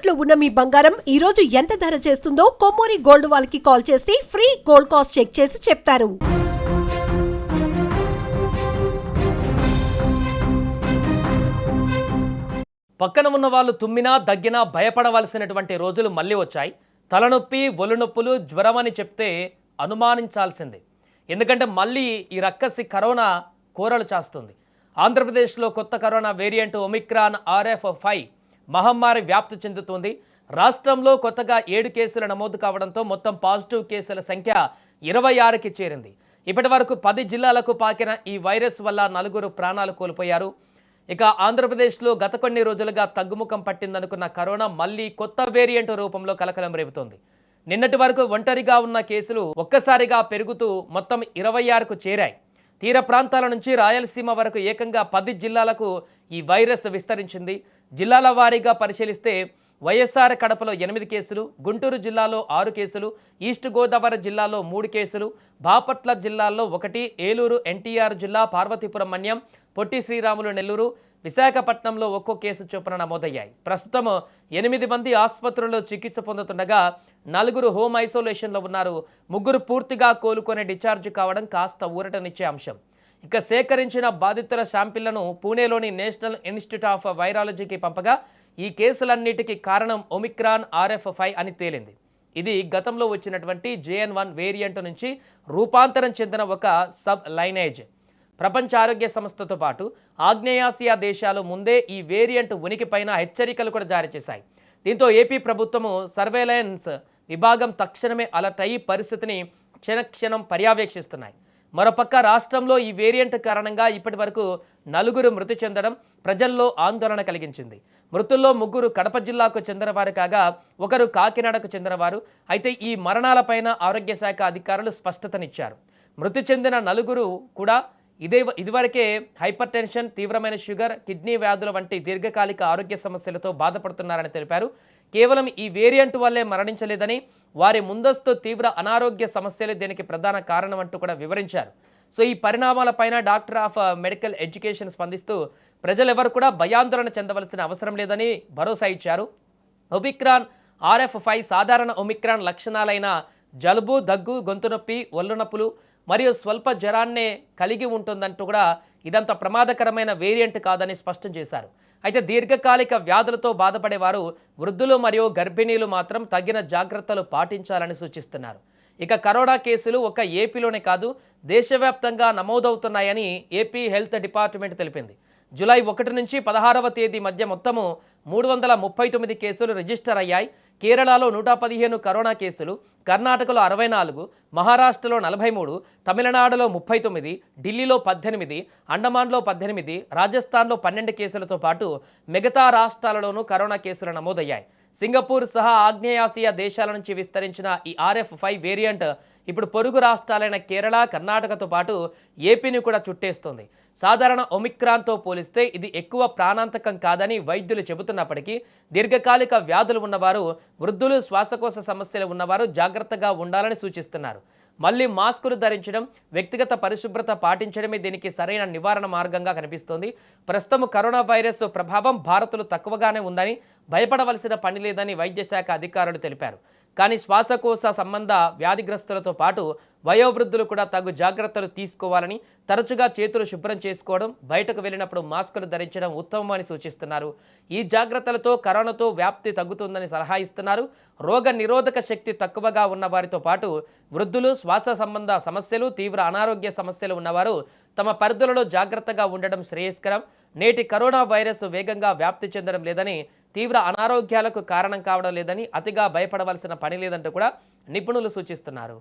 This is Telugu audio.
తాకట్లో ఉన్న మీ బంగారం ఈ రోజు ఎంత ధర చేస్తుందో కొమ్మూరి గోల్డ్ వాళ్ళకి కాల్ చేస్తే ఫ్రీ గోల్డ్ కాస్ట్ చెక్ చేసి చెప్తారు. పక్కన ఉన్న వాళ్ళు తుమ్మినా దగ్గినా భయపడవలసినటువంటి రోజులు మళ్ళీ వచ్చాయి. తలనొప్పి, ఒళ్ళునొప్పులు, జ్వరం అని చెప్తే అనుమానించాల్సిందే. ఎందుకంటే మళ్ళీ ఈ రక్కసి కరోనా కోరలు చాస్తుంది. ఆంధ్రప్రదేశ్లో కొత్త కరోనా వేరియంట్ ఒమిక్రాన్ RF5 మహమ్మారి వ్యాప్తి చెందుతుంది. రాష్ట్రంలో కొత్తగా 7 కేసులు నమోదు కావడంతో మొత్తం పాజిటివ్ కేసుల సంఖ్య 26కి చేరింది. ఇప్పటి వరకు 10 జిల్లాలకు పాకిన ఈ వైరస్ వల్ల 4 ప్రాణాలు కోల్పోయారు. ఇక ఆంధ్రప్రదేశ్లో గత కొన్ని రోజులుగా తగ్గుముఖం పట్టిందనుకున్న కరోనా మళ్ళీ కొత్త వేరియంట్ రూపంలో కలకలం రేపుతోంది. నిన్నటి వరకు ఒంటరిగా ఉన్న కేసులు ఒక్కసారిగా పెరుగుతూ మొత్తం 26కు చేరాయి. తీర ప్రాంతాల నుంచి రాయలసీమ వరకు ఏకంగా 10 జిల్లాలకు ఈ వైరస్ విస్తరించింది. జిల్లాల వారీగా పరిశీలిస్తే వైఎస్ఆర్ కడపలో 8 కేసులు, గుంటూరు జిల్లాలో 6 కేసులు, ఈస్ట్ గోదావరి జిల్లాలో 3 కేసులు, బాపట్ల జిల్లాలో 1, ఏలూరు ఎన్టీఆర్ జిల్లా, పార్వతీపురం మన్యం, పొట్టి శ్రీరాములు నెల్లూరు, విశాఖపట్నంలో ఒక్కో కేసు చొప్పున నమోదయ్యాయి. ప్రస్తుతం 8 మంది ఆసుపత్రుల్లో చికిత్స పొందుతుండగా 4 హోమ్ ఐసోలేషన్లో ఉన్నారు. 3 పూర్తిగా కోలుకొని డిశ్చార్జ్ కావడం కాస్త ఊరటనిచ్చే అంశం. ఇక సేకరించిన బాధితుల శాంపిళ్లను పూణేలోని నేషనల్ ఇన్స్టిట్యూట్ ఆఫ్ వైరాలజీకి పంపగా ఈ కేసులన్నిటికీ కారణం ఒమిక్రాన్ RF5 అని తేలింది. ఇది గతంలో వచ్చినటువంటి JN1 వేరియంట్ నుంచి రూపాంతరం చెందిన ఒక సబ్ లైనేజ్. ప్రపంచ ఆరోగ్య సంస్థతో పాటు ఆగ్నేయాసియా దేశాలు ముందే ఈ వేరియంట్ ఉనికిపైన హెచ్చరికలు కూడా జారీ చేశాయి. దీంతో ఏపీ ప్రభుత్వము సర్వేలెన్స్ విభాగం తక్షణమే అలర్ట్ అయ్యి పరిస్థితిని క్షణక్షణం పర్యవేక్షిస్తున్నాయి. మరోపక్క రాష్ట్రంలో ఈ వేరియంట్ కారణంగా ఇప్పటి వరకు 4 మృతి చెందడం ప్రజల్లో ఆందోళన కలిగించింది. మృతుల్లో 3 కడప జిల్లాకు చెందినవారు కాగా 1 కాకినాడకు చెందినవారు. అయితే ఈ మరణాలపైన ఆరోగ్య శాఖ అధికారులు స్పష్టతనిచ్చారు. మృతి చెందిన 4 కూడా ఇదివరకే హైపర్ టెన్షన్, తీవ్రమైన షుగర్, కిడ్నీ వ్యాధుల వంటి దీర్ఘకాలిక ఆరోగ్య సమస్యలతో బాధపడుతున్నారని తెలిపారు. కేవలం ఈ వేరియంట్ వల్లే మరణించలేదని, వారి ముందస్తు తీవ్ర అనారోగ్య సమస్యలే దీనికి ప్రధాన కారణం అంటూ కూడా వివరించారు. సో ఈ పరిణామాలపైన డాక్టర్ ఆఫ్ మెడికల్ ఎడ్యుకేషన్ స్పందిస్తూ ప్రజలెవరు కూడా భయాందోళన చెందవలసిన అవసరం లేదని భరోసా ఇచ్చారు. ఒమిక్రాన్ RF5 సాధారణ ఒమిక్రాన్ లక్షణాలైన జలుబు, దగ్గు, గొంతు నొప్పి, ఒళ్ళు నొప్పులు మరియు స్వల్ప జ్వరాన్నే కలిగి ఉంటుందంటూ కూడా ఇదంత ప్రమాదకరమైన వేరియంట్ కాదని స్పష్టం చేశారు. అయితే దీర్ఘకాలిక వ్యాధులతో బాధపడేవారు, వృద్ధులు మరియు గర్భిణీలు మాత్రం తగిన జాగ్రత్తలు పాటించాలని సూచిస్తున్నారు. ఇక కరోనా కేసులు ఒక్క ఏపీలోనే కాదు దేశవ్యాప్తంగా నమోదవుతున్నాయని ఏపీ హెల్త్ డిపార్ట్మెంట్ తెలిపింది. జూలై 1 నుంచి 16వ తేదీ మధ్య మొత్తము 339 కేసులు రిజిస్టర్ అయ్యాయి. కేరళలో 115 కరోనా కేసులు, కర్ణాటకలో 64, మహారాష్ట్రలో 43, తమిళనాడులో 39, ఢిల్లీలో 18, అండమాన్లో 18, రాజస్థాన్లో 12 కేసులతో పాటు మిగతా రాష్ట్రాలలోనూ కరోనా కేసులు నమోదయ్యాయి. సింగపూర్ సహా ఆగ్నేయాసియా దేశాల నుంచి విస్తరించిన ఈ RF5 వేరియంట్ ఇప్పుడు పొరుగు రాష్ట్రాలైన కేరళ, కర్ణాటకతో పాటు ఏపీని కూడా చుట్టేస్తోంది. సాధారణ ఒమిక్రాన్తో పోలిస్తే ఇది ఎక్కువ ప్రాణాంతకం కాదని వైద్యులు చెబుతున్నప్పటికీ దీర్ఘకాలిక వ్యాధులు ఉన్నవారు, వృద్ధులు, శ్వాసకోశ సమస్యలు ఉన్నవారు జాగ్రత్తగా ఉండాలని సూచిస్తున్నారు. మళ్ళీ మాస్కులు ధరించడం, వ్యక్తిగత పరిశుభ్రత పాటించడమే దీనికి సరైన నివారణ మార్గంగా కనిపిస్తోంది. ప్రస్తుతం కరోనా వైరస్ ప్రభావం భారత్లో తక్కువగానే ఉందని, భయపడవలసిన పని లేదని వైద్య శాఖ అధికారులు తెలిపారు. కానీ శ్వాసకోశ సంబంధ వ్యాధిగ్రస్తులతో పాటు వయోవృద్ధులు కూడా తగు జాగ్రత్తలు తీసుకోవాలని, తరచుగా చేతులు శుభ్రం చేసుకోవడం, బయటకు వెళ్ళినప్పుడు మాస్కులు ధరించడం ఉత్తమమని సూచిస్తున్నారు. ఈ జాగ్రత్తలతో కరోనాతో వ్యాప్తి తగ్గుతుందని సలహా ఇస్తున్నారు. రోగ నిరోధక శక్తి తక్కువగా ఉన్న వారితో పాటు వృద్ధులు, శ్వాస సంబంధ సమస్యలు, తీవ్ర అనారోగ్య సమస్యలు ఉన్నవారు తమ పరిధులలో జాగ్రత్తగా ఉండడం శ్రేయస్కరం. నేటి కరోనా వైరస్ వేగంగా వ్యాప్తి చెందడం లేదని, తీవ్ర అనారోగ్యాలకు కారణం కావడం లేదని, అతిగా భయపడవలసిన పని లేదంటూ కూడా నిపుణులు సూచిస్తున్నారు.